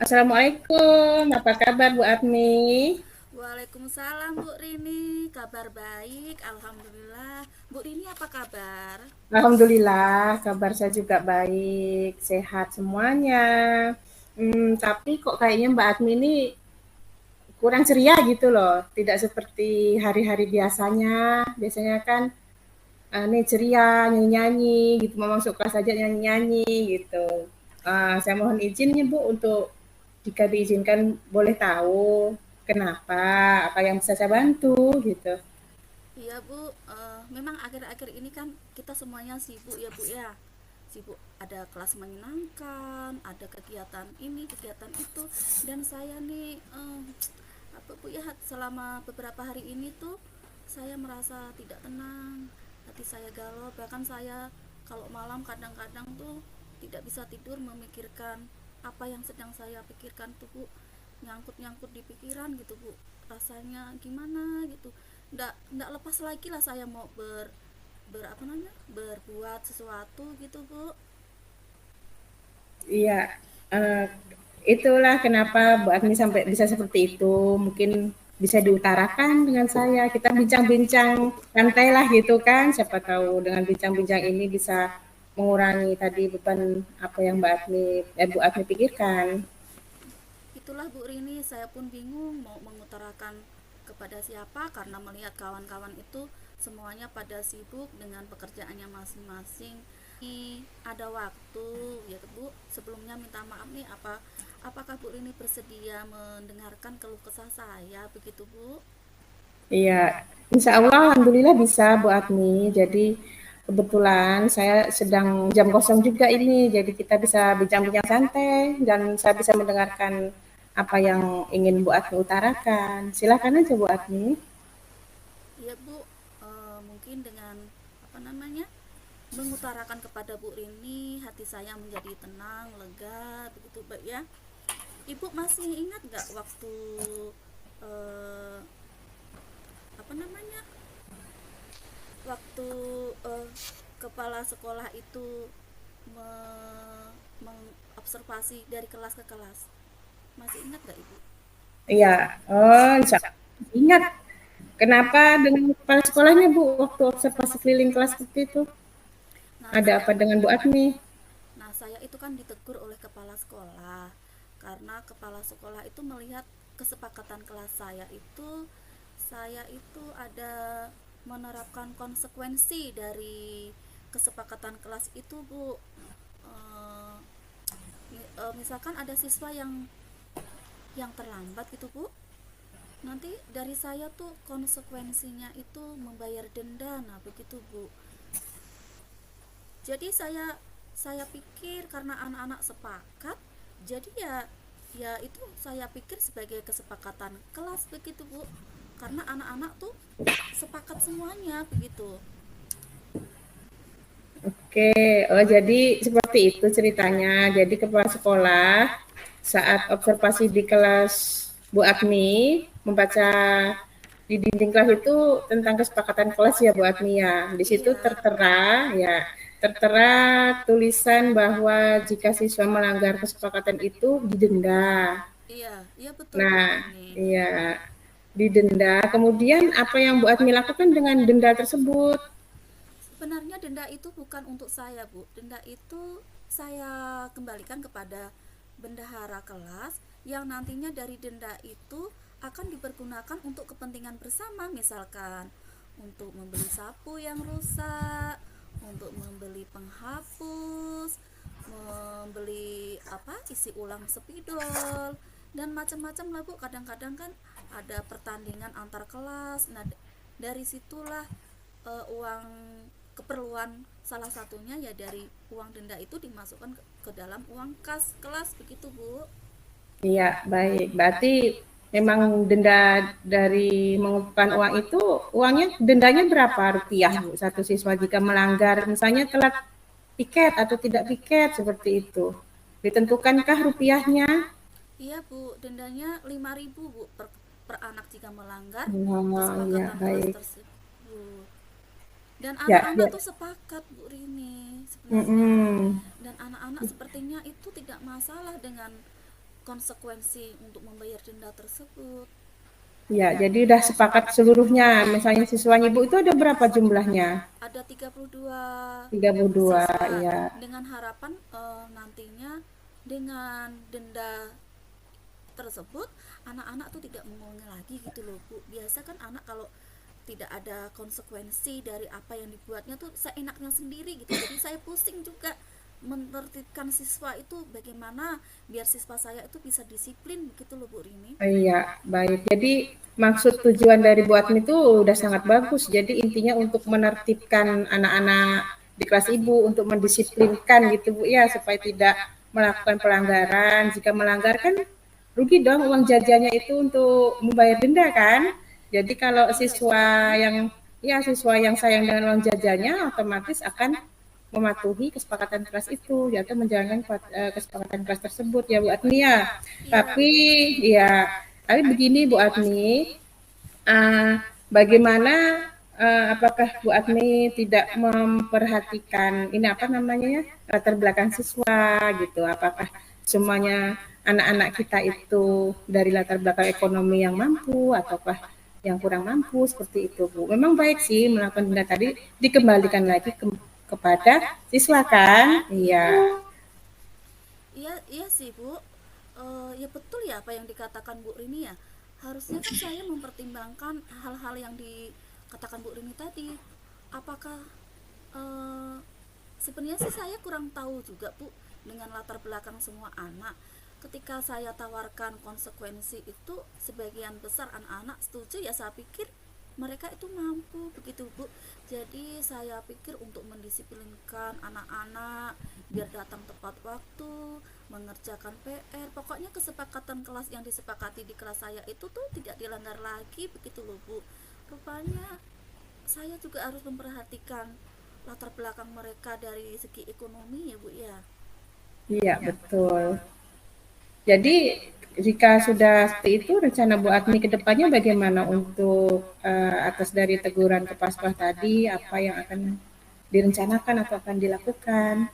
Assalamualaikum, apa kabar Bu Admi? Waalaikumsalam Bu Rini, kabar baik, Alhamdulillah. Bu Rini apa kabar? Alhamdulillah, kabar saya juga baik, sehat semuanya. Tapi kok kayaknya Mbak Admi ini kurang ceria gitu loh, tidak seperti hari-hari biasanya. Biasanya kan nih ceria, nyanyi-nyanyi gitu, mau masuk kelas aja nyanyi-nyanyi gitu. Saya mohon izin nih Bu untuk jika diizinkan boleh tahu kenapa, apa yang bisa saya bantu gitu. Iya Bu, memang akhir-akhir ini kan kita semuanya sibuk ya Bu ya. Sibuk ada kelas menyenangkan, ada kegiatan ini, kegiatan itu. Dan saya nih, apa Bu ya, selama beberapa hari ini tuh saya merasa tidak tenang, hati saya galau. Bahkan saya kalau malam kadang-kadang tuh tidak bisa tidur memikirkan apa yang sedang saya pikirkan tuh Bu, nyangkut-nyangkut di pikiran gitu Bu, rasanya gimana gitu, ndak lepas lagi lah saya mau apa namanya, berbuat sesuatu gitu Bu. Iya, eee, itulah kenapa Bu Agni sampai bisa seperti itu. Mungkin bisa diutarakan dengan saya, kita bincang-bincang santailah gitu kan, siapa tahu dengan bincang-bincang ini bisa mengurangi tadi beban apa yang Bu Agni pikirkan. Itulah Bu Rini, saya pun bingung mau mengutarakan kepada siapa karena melihat kawan-kawan itu semuanya pada sibuk dengan pekerjaannya masing-masing. Ada waktu ya Bu, sebelumnya minta maaf nih, apakah Bu Rini bersedia mendengarkan keluh kesah saya begitu Bu? Iya, insya Allah alhamdulillah bisa Bu Agni. Jadi kebetulan saya sedang jam kosong juga ini, jadi kita bisa bincang-bincang santai dan saya bisa mendengarkan apa yang ingin Bu Agni utarakan. Silakan aja Bu Agni. Iya Bu, mungkin dengan apa namanya, mengutarakan kepada Bu Rini, hati saya menjadi tenang, lega, begitu Mbak ya. Ibu masih ingat nggak waktu eh, apa namanya, waktu eh, kepala sekolah itu mengobservasi dari kelas ke kelas? Masih ingat nggak Ibu? Iya, oh insya Allah ingat. Kenapa dengan kepala sekolahnya Bu waktu observasi keliling kelas seperti itu? Nah Ada saya apa dengan Bu Agni? Nah, saya itu kan ditegur oleh kepala sekolah karena kepala sekolah itu melihat kesepakatan kelas saya itu ada menerapkan konsekuensi dari kesepakatan kelas itu, Bu. Eh, Misalkan ada siswa yang terlambat gitu, Bu. Nanti dari saya tuh konsekuensinya itu membayar denda. Nah, begitu, Bu. Jadi saya pikir karena anak-anak sepakat, jadi ya itu saya pikir sebagai kesepakatan kelas begitu Bu, karena anak-anak tuh sepakat semuanya begitu. Oke, oh jadi seperti itu ceritanya. Jadi kepala sekolah saat observasi di kelas Bu Agni membaca di dinding kelas itu tentang kesepakatan kelas ya Bu Agni ya. Di situ Iya, tertera tulisan bahwa jika siswa melanggar kesepakatan itu didenda. iya, iya betul Bu Nah, Rini. iya didenda. Kemudian apa yang Bu Agni lakukan dengan denda tersebut? Sebenarnya denda itu bukan untuk saya Bu, denda itu saya kembalikan kepada bendahara kelas yang nantinya dari denda itu akan dipergunakan untuk kepentingan bersama, misalkan untuk membeli sapu yang rusak, untuk membeli penghapus, membeli apa, isi ulang spidol dan macam-macam lah Bu. Kadang-kadang kan ada pertandingan antar kelas. Nah, dari situlah uang keperluan salah satunya ya dari uang denda itu dimasukkan ke dalam uang kas kelas begitu Bu. Iya, baik. Berarti memang denda dari mengumpulkan uang itu, uangnya dendanya berapa rupiah, Bu, satu siswa jika melanggar, misalnya telat piket atau tidak piket seperti itu? Ditentukankah rupiahnya? Iya Bu, dendanya 5.000 Bu per anak jika melanggar Oh, ya, kesepakatan kelas baik. tersebut. Dan Ya, anak-anak ya. tuh sepakat Bu Rini sebenarnya. Mm-mm. Dan anak-anak sepertinya itu tidak masalah dengan konsekuensi untuk membayar denda tersebut. Ya, jadi udah sepakat seluruhnya. Misalnya siswanya Ibu itu ada berapa jumlahnya? Ada 32 32, siswa ya. dengan harapan nantinya dengan denda tersebut anak-anak tuh tidak mengulangi lagi gitu loh Bu. Biasa kan anak kalau tidak ada konsekuensi dari apa yang dibuatnya tuh seenaknya sendiri gitu, jadi saya pusing juga menertibkan siswa itu bagaimana biar siswa saya itu bisa disiplin begitu loh Bu Rini. Iya, baik. Jadi maksud tujuan dari Bu Atmi itu udah sangat bagus. Jadi intinya untuk menertibkan anak-anak di kelas Ibu untuk mendisiplinkan gitu Bu ya supaya tidak melakukan pelanggaran. Jika melanggar kan rugi dong uang jajannya itu untuk membayar denda kan. Jadi kalau Iya Bu Rini. siswa yang sayang dengan uang jajannya otomatis akan mematuhi kesepakatan kelas itu, yaitu menjalankan kesepakatan kelas tersebut ya Bu Atmi ya. Iya Tapi Bu. ya, tapi begini Bu Atmi, bagaimana apakah Bu Atmi tidak memperhatikan ini apa namanya ya latar belakang siswa gitu? Apakah semuanya anak-anak kita itu dari latar belakang ekonomi yang mampu ataukah yang kurang mampu seperti itu Bu? Memang baik sih melakukan denda tadi dikembalikan lagi kepada siswa kan? Iya Iya. iya iya sih Bu. Ya betul ya apa yang dikatakan Bu Rini ya, harusnya kan saya mempertimbangkan hal-hal yang dikatakan Bu Rini tadi. Apakah eh, sebenarnya sih saya kurang tahu juga Bu dengan latar belakang semua anak. Ketika saya tawarkan konsekuensi itu, sebagian besar anak-anak setuju ya, saya pikir mereka itu mampu begitu Bu. Jadi saya pikir untuk mendisiplinkan anak-anak biar datang tepat waktu, mengerjakan PR, pokoknya kesepakatan kelas yang disepakati di kelas saya itu tuh tidak dilanggar lagi begitu loh Bu. Rupanya saya juga harus memperhatikan latar belakang mereka dari segi ekonomi ya Bu ya. Iya, betul. Jadi jika sudah seperti itu, rencana Bu Atmi ke depannya bagaimana untuk atas dari teguran kepala sekolah tadi, apa yang akan direncanakan atau akan dilakukan?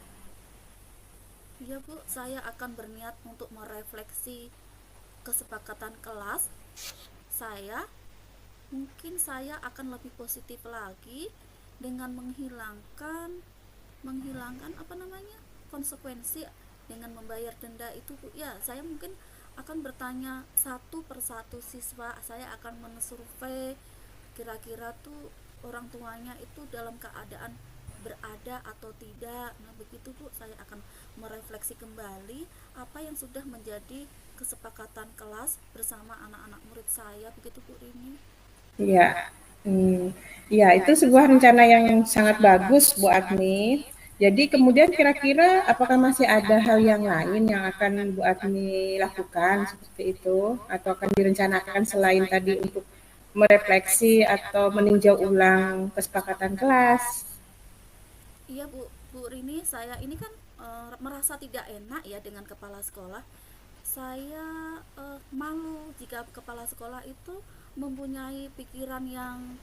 Iya Bu, saya akan berniat untuk merefleksi kesepakatan kelas saya. Mungkin saya akan lebih positif lagi dengan menghilangkan apa namanya, konsekuensi dengan membayar denda itu Bu. Ya, saya mungkin akan bertanya satu persatu siswa, saya akan mensurvei kira-kira tuh orang tuanya itu dalam keadaan berada atau tidak. Nah begitu Bu, saya akan merefleksi kembali apa yang sudah menjadi kesepakatan kelas bersama anak-anak murid saya begitu Bu Rini. Iya, iya itu sebuah rencana yang sangat bagus Bu Atmi. Jadi kemudian kira-kira apakah masih ada hal yang lain yang akan Bu Atmi lakukan seperti itu atau akan direncanakan selain tadi untuk merefleksi atau meninjau ulang kesepakatan kelas? Iya Bu Rini, saya ini kan merasa tidak enak ya dengan kepala sekolah. Saya malu jika kepala sekolah itu mempunyai pikiran yang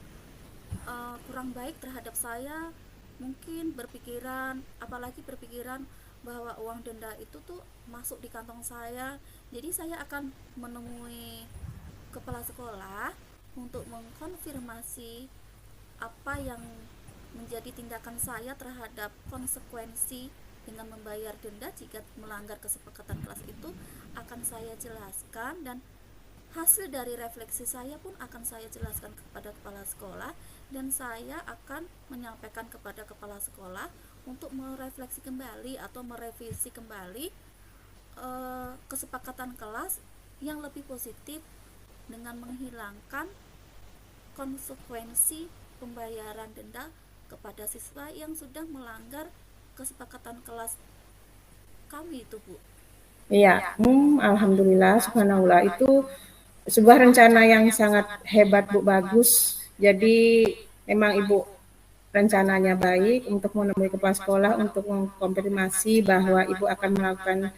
kurang baik terhadap saya, mungkin berpikiran, apalagi berpikiran bahwa uang denda itu tuh masuk di kantong saya. Jadi saya akan menemui kepala sekolah untuk mengkonfirmasi apa yang menjadi tindakan saya terhadap konsekuensi dengan membayar denda jika melanggar kesepakatan kelas itu akan saya jelaskan, dan hasil dari refleksi saya pun akan saya jelaskan kepada kepala sekolah, dan saya akan menyampaikan kepada kepala sekolah untuk merefleksi kembali atau merevisi kembali kesepakatan kelas yang lebih positif dengan menghilangkan konsekuensi pembayaran denda kepada siswa yang sudah melanggar kesepakatan kelas kami itu Bu. Iya, alhamdulillah, subhanallah itu sebuah rencana yang sangat hebat Bu, bagus. Jadi memang Ibu rencananya baik untuk menemui kepala sekolah untuk mengkonfirmasi bahwa Ibu akan melakukan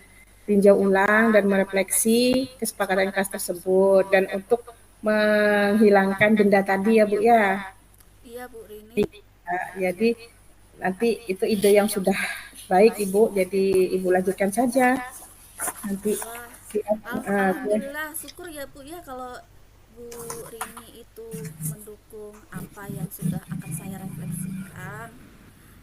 tinjau ulang dan merefleksi kesepakatan kelas tersebut dan untuk menghilangkan denda tadi ya Bu ya. Iya Bu Rini. Jadi nanti itu ide yang sudah baik Ibu, jadi Ibu lanjutkan saja nanti. Wah, Siap. Oke. Alhamdulillah, syukur ya Bu ya kalau Bu Rini itu mendukung apa yang sudah akan saya refleksikan.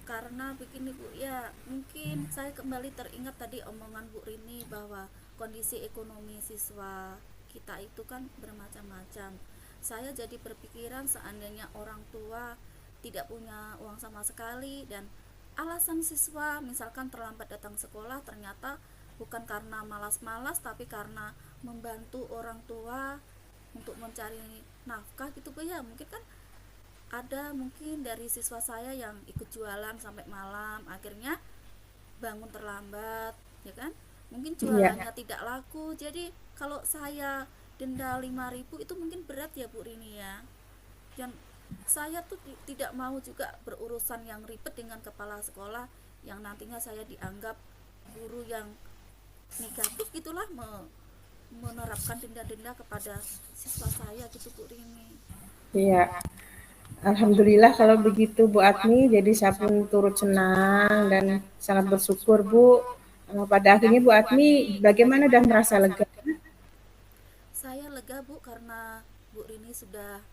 Karena begini Bu ya, mungkin saya kembali teringat tadi omongan Bu Rini bahwa kondisi ekonomi siswa kita itu kan bermacam-macam. Saya jadi berpikiran seandainya orang tua tidak punya uang sama sekali dan alasan siswa misalkan terlambat datang sekolah ternyata bukan karena malas-malas tapi karena membantu orang tua untuk mencari nafkah gitu Bu ya. Mungkin kan ada mungkin dari siswa saya yang ikut jualan sampai malam akhirnya bangun terlambat ya kan, mungkin Iya. jualannya tidak laku, jadi kalau saya denda 5.000 itu mungkin berat ya Bu Rini ya. Dan saya tuh tidak mau juga berurusan yang ribet dengan kepala sekolah yang nantinya saya dianggap guru yang negatif gitulah, menerapkan denda-denda kepada siswa saya gitu Bu Rini. Iya. Alhamdulillah kalau begitu Bu Atmi, jadi saya pun turut senang dan sangat bersyukur Bu. Pada akhirnya Bu Atmi bagaimana dan merasa lega? Saya lega Bu karena Bu Rini sudah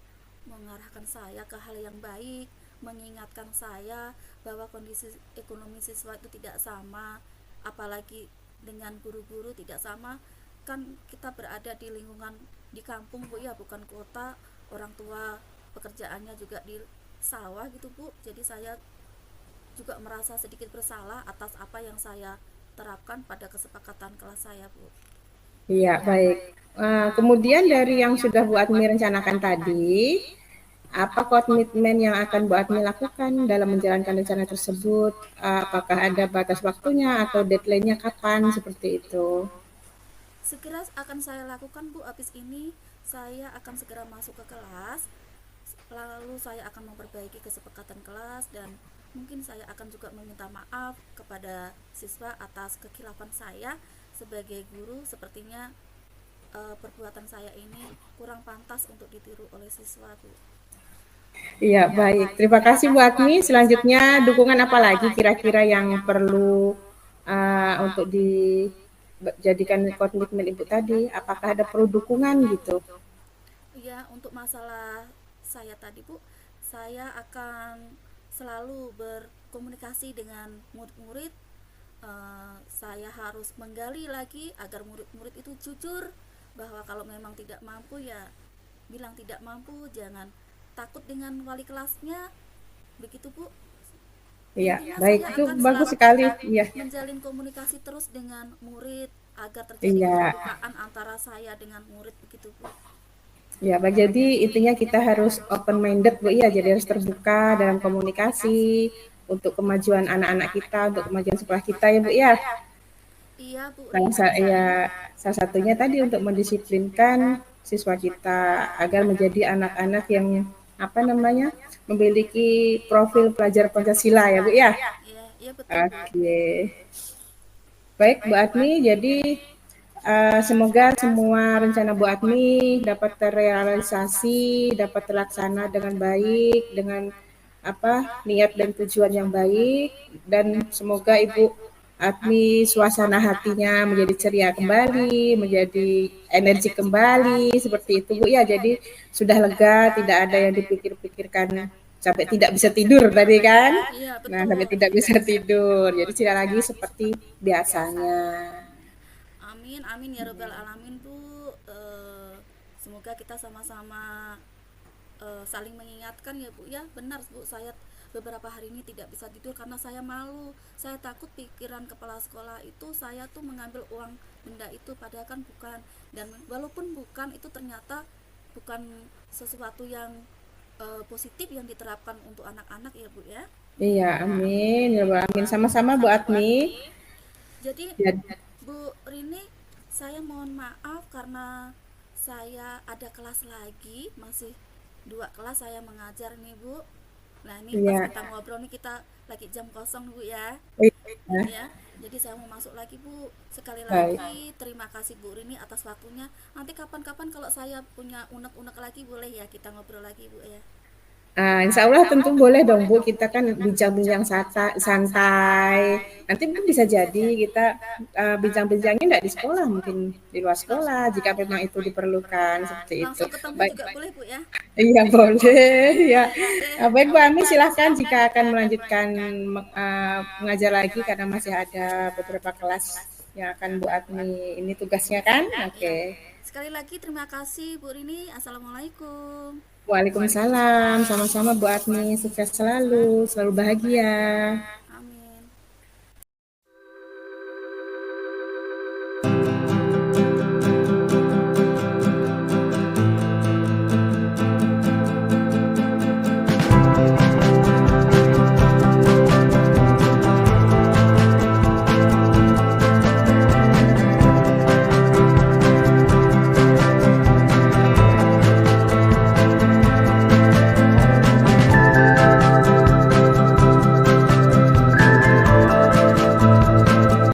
mengarahkan saya ke hal yang baik, mengingatkan saya bahwa kondisi ekonomi siswa itu tidak sama, apalagi dengan guru-guru tidak sama. Kan kita berada di lingkungan di kampung Bu ya, bukan kota, orang tua pekerjaannya juga di sawah gitu Bu. Jadi saya juga merasa sedikit bersalah atas apa yang saya terapkan pada kesepakatan kelas saya Bu. Iya, baik. Kemudian dari yang sudah Bu Atmi rencanakan tadi, apa komitmen yang akan Bu Atmi lakukan dalam menjalankan rencana tersebut? Apakah ada batas waktunya atau deadline-nya kapan seperti itu? Segera akan saya lakukan Bu, habis ini saya akan segera masuk ke kelas, lalu saya akan memperbaiki kesepakatan kelas dan mungkin saya akan juga meminta maaf kepada siswa atas kekhilafan saya sebagai guru. Sepertinya perbuatan saya ini kurang pantas untuk ditiru oleh siswa Bu. Iya, baik. Terima kasih Bu Atmi. Selanjutnya dukungan apa lagi kira-kira yang perlu untuk dijadikan komitmen Ibu tadi? Apakah ada perlu dukungan gitu? Ya, untuk masalah saya tadi Bu, saya akan selalu berkomunikasi dengan murid-murid. Saya harus menggali lagi agar murid-murid itu jujur bahwa kalau memang tidak mampu ya bilang tidak mampu, jangan takut dengan wali kelasnya. Begitu Bu. Iya, Intinya baik. saya Itu akan bagus selalu sekali. Iya. menjalin komunikasi terus dengan murid agar terjadi Iya. keterbukaan antara saya dengan murid begitu Bu. Ya, Pak. Jadi intinya kita harus open minded, Bu. Iya, jadi harus terbuka dalam komunikasi untuk kemajuan anak-anak kita, untuk kemajuan sekolah kita ya, Bu. Ya. Iya Bu Rini. Salah satunya tadi untuk mendisiplinkan siswa kita agar menjadi anak-anak yang apa namanya memiliki profil pelajar Pancasila ya, Bu. Ya. Iya, iya betul Bu. Oke. Baik, Bu Admi. Jadi semoga semua rencana Bu Admi dapat terrealisasi, dapat terlaksana dengan baik, dengan apa niat dan tujuan yang baik, dan semoga Ibu Admi suasana hatinya menjadi ceria kembali, menjadi energi kembali, seperti itu Bu ya. Jadi sudah lega, tidak ada yang dipikir-pikirkan sampai tidak bisa tidur tadi kan. Iya Nah, betul. sampai tidak bisa tidur. Jadi tidak lagi seperti biasanya. Amin amin ya robbal alamin Bu. Semoga kita sama-sama saling mengingatkan ya Bu ya. Benar Bu, saya beberapa hari ini tidak bisa tidur karena saya malu. Saya takut pikiran kepala sekolah itu saya tuh mengambil uang benda itu padahal kan bukan. Dan walaupun bukan, itu ternyata bukan sesuatu yang positif yang diterapkan untuk anak-anak ya Bu ya. Iya, amin. Ya, Bu, amin. Sama-sama Bu Admi. Jadi Jadi, Bu Rini, saya mohon maaf karena saya ada kelas lagi, masih 2 kelas saya mengajar nih Bu. Nah ini pas iya. kita ngobrol nih kita lagi jam kosong Bu ya. Iya, Ya, jadi saya mau masuk lagi Bu. Sekali baik. lagi terima kasih Bu Rini atas waktunya. Nanti kapan-kapan kalau saya punya unek-unek lagi boleh ya kita ngobrol lagi Bu ya. Insya Allah tentu boleh dong Bu, kita kan bincang-bincang santai. Nanti mungkin bisa jadi kita bincang-bincangnya nggak di sekolah, mungkin di luar Langsung sekolah jika memang itu diperlukan seperti itu. langsung ketemu Baik, juga boleh, Bu, ya? iya boleh ya. Oke. Baik Bu Ami, silahkan jika akan melanjutkan mengajar lagi karena masih ada beberapa kelas yang akan Bu Admi ini tugasnya kan? Iya. Oke. Sekali lagi terima kasih Bu Rini. Assalamualaikum. Waalaikumsalam, sama-sama Bu Admi, sukses selalu, selalu bahagia.